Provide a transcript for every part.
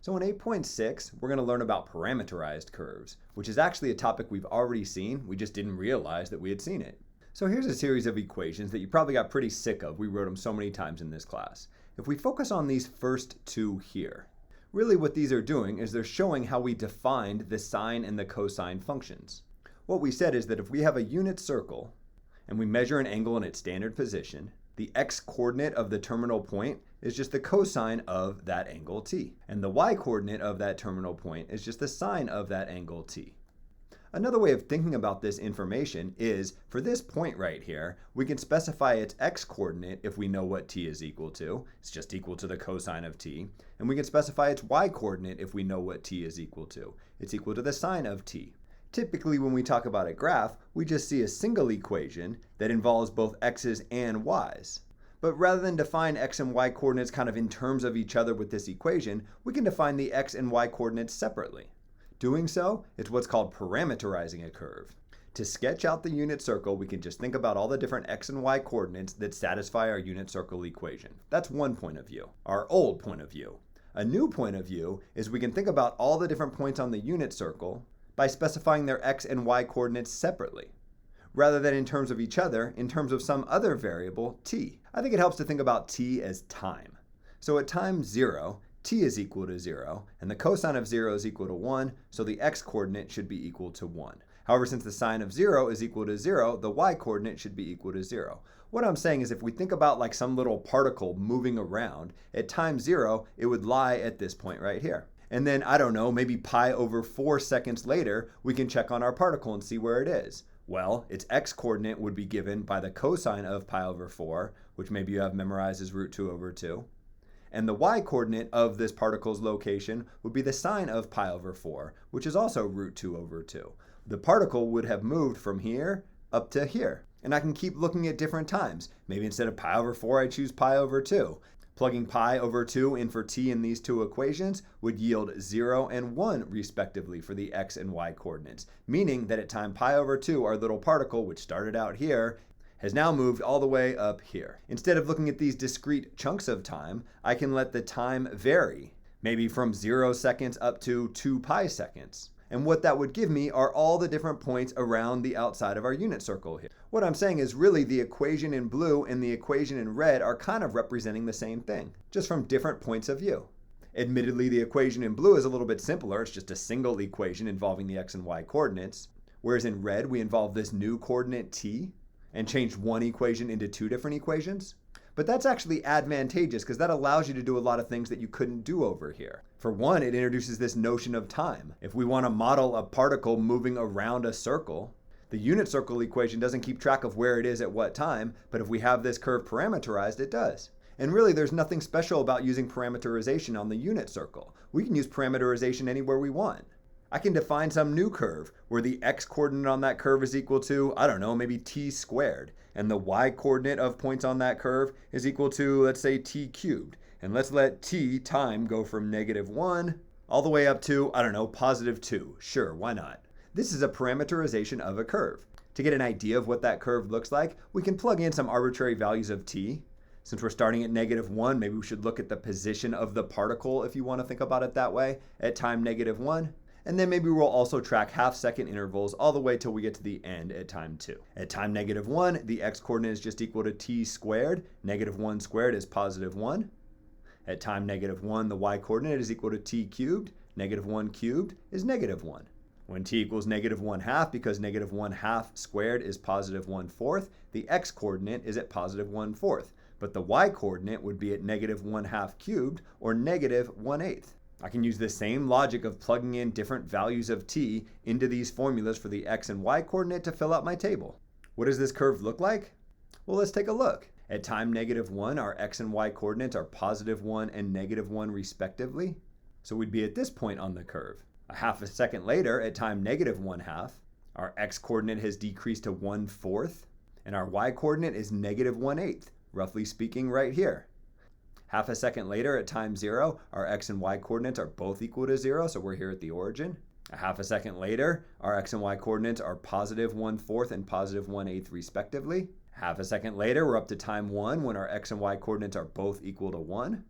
So in 8.6, we're going to learn about parameterized curves, which is actually a topic we've already seen. We just didn't realize that we had seen it. So here's a series of equations that you probably got pretty sick of. We wrote them so many times in this class. If we focus on these first two here, really what these are doing is they're showing how we defined the sine and the cosine functions. What we said is that if we have a unit circle and we measure an angle in its standard position, the x-coordinate of the terminal point is just the cosine of that angle t. And the y-coordinate of that terminal point is just the sine of that angle t. Another way of thinking about this information is, for this point right here, we can specify its x-coordinate if we know what t is equal to. It's just equal to the cosine of t. And we can specify its y-coordinate if we know what t is equal to. It's equal to the sine of t. Typically, when we talk about a graph, we just see a single equation that involves both x's and y's. But rather than define x and y coordinates kind of in terms of each other with this equation, we can define the x and y coordinates separately. Doing so is what's called parameterizing a curve. To sketch out the unit circle, we can just think about all the different x and y coordinates that satisfy our unit circle equation. That's one point of view, our old point of view. A new point of view is we can think about all the different points on the unit circle by specifying their x and y coordinates separately, rather than in terms of each other, in terms of some other variable, t. I think it helps to think about t as time. So at time 0, t is equal to 0, and the cosine of 0 is equal to 1, so the x-coordinate should be equal to 1. However, since the sine of 0 is equal to 0, the y-coordinate should be equal to 0. What I'm saying is if we think about like some little particle moving around, at time 0, it would lie at this point right here. And then, I don't know, maybe pi over 4 seconds later, we can check on our particle and see where it is. Well, its x-coordinate would be given by the cosine of pi over 4, which maybe you have memorized as root 2 over 2. And the y-coordinate of this particle's location would be the sine of pi over 4, which is also root 2 over 2. The particle would have moved from here up to here. And I can keep looking at different times. Maybe instead of pi over 4, I choose pi over 2. Plugging pi over 2 in for t in these two equations would yield 0 and 1 respectively for the x and y coordinates, meaning that at time pi over 2, our little particle, which started out here, has now moved all the way up here. Instead of looking at these discrete chunks of time, I can let the time vary, maybe from 0 seconds up to 2 pi seconds. And what that would give me are all the different points around the outside of our unit circle here. What I'm saying is really the equation in blue and the equation in red are kind of representing the same thing, just from different points of view. Admittedly, the equation in blue is a little bit simpler. It's just a single equation involving the x and y coordinates, whereas in red we involve this new coordinate t and change one equation into two different equations. But that's actually advantageous because that allows you to do a lot of things that you couldn't do over here. For one, it introduces this notion of time. If we want to model a particle moving around a circle, the unit circle equation doesn't keep track of where it is at what time, but if we have this curve parameterized, it does. And really, there's nothing special about using parameterization on the unit circle. We can use parameterization anywhere we want. I can define some new curve where the x-coordinate on that curve is equal to, I don't know, maybe t squared. And the y-coordinate of points on that curve is equal to, let's say, t cubed. And let's let t, time, go from -1 all the way up to, I don't know, +2. Sure, why not? This is a parameterization of a curve. To get an idea of what that curve looks like, we can plug in some arbitrary values of t. Since we're starting at -1, maybe we should look at the position of the particle, if you want to think about it that way, at time -1. And then maybe we'll also track half-second intervals all the way till we get to the end at time 2. At time -1, the x-coordinate is just equal to t squared. -1 squared is +1. At time -1, the y-coordinate is equal to t cubed. -1 cubed is -1. When t equals -1/2, because -1/2 squared is +1/4, the x-coordinate is at +1/4. But the y-coordinate would be at -1/2 cubed, or -1/8. I can use the same logic of plugging in different values of t into these formulas for the x and y coordinate to fill out my table. What does this curve look like? Well, let's take a look. At time -1, our x and y coordinates are +1 and -1 respectively. So we'd be at this point on the curve. A half a second later, at time -1/2, our x-coordinate has decreased to 1/4, and our y-coordinate is -1/8, roughly speaking right here. Half a second later, at time 0, our x and y coordinates are both equal to 0, so we're here at the origin. A half a second later, our x and y coordinates are +1/4 and +1/8 respectively. Half a second later, we're up to time 1 when our x and y coordinates are both equal to 1.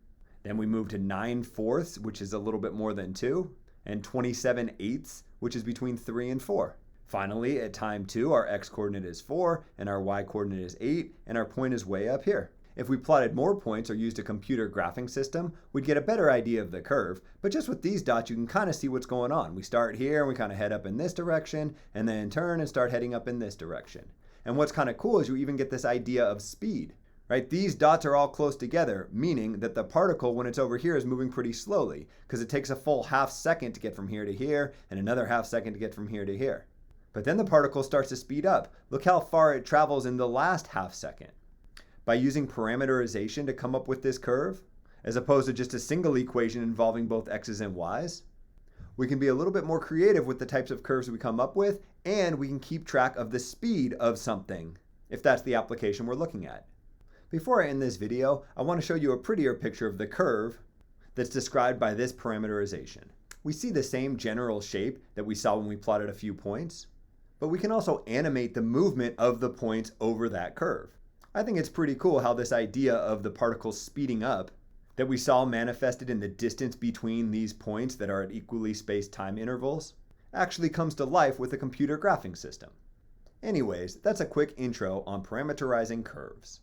Then we move to 9/4, which is a little bit more than 2, and 27/8, which is between 3 and 4. Finally, at time 2, our x-coordinate is 4, and our y-coordinate is 8, and our point is way up here. If we plotted more points or used a computer graphing system, we'd get a better idea of the curve, but just with these dots you can kind of see what's going on. We start here and we kind of head up in this direction, and then turn and start heading up in this direction. And what's kind of cool is you even get this idea of speed, right? These dots are all close together, meaning that the particle, when it's over here, is moving pretty slowly, because it takes a full half second to get from here to here, and another half second to get from here to here. But then the particle starts to speed up. Look how far it travels in the last half second. By using parameterization to come up with this curve, as opposed to just a single equation involving both x's and y's, we can be a little bit more creative with the types of curves we come up with, and we can keep track of the speed of something, if that's the application we're looking at. Before I end this video, I want to show you a prettier picture of the curve that's described by this parameterization. We see the same general shape that we saw when we plotted a few points, but we can also animate the movement of the points over that curve. I think it's pretty cool how this idea of the particles speeding up that we saw manifested in the distance between these points that are at equally spaced time intervals actually comes to life with a computer graphing system. Anyways, that's a quick intro on parameterizing curves.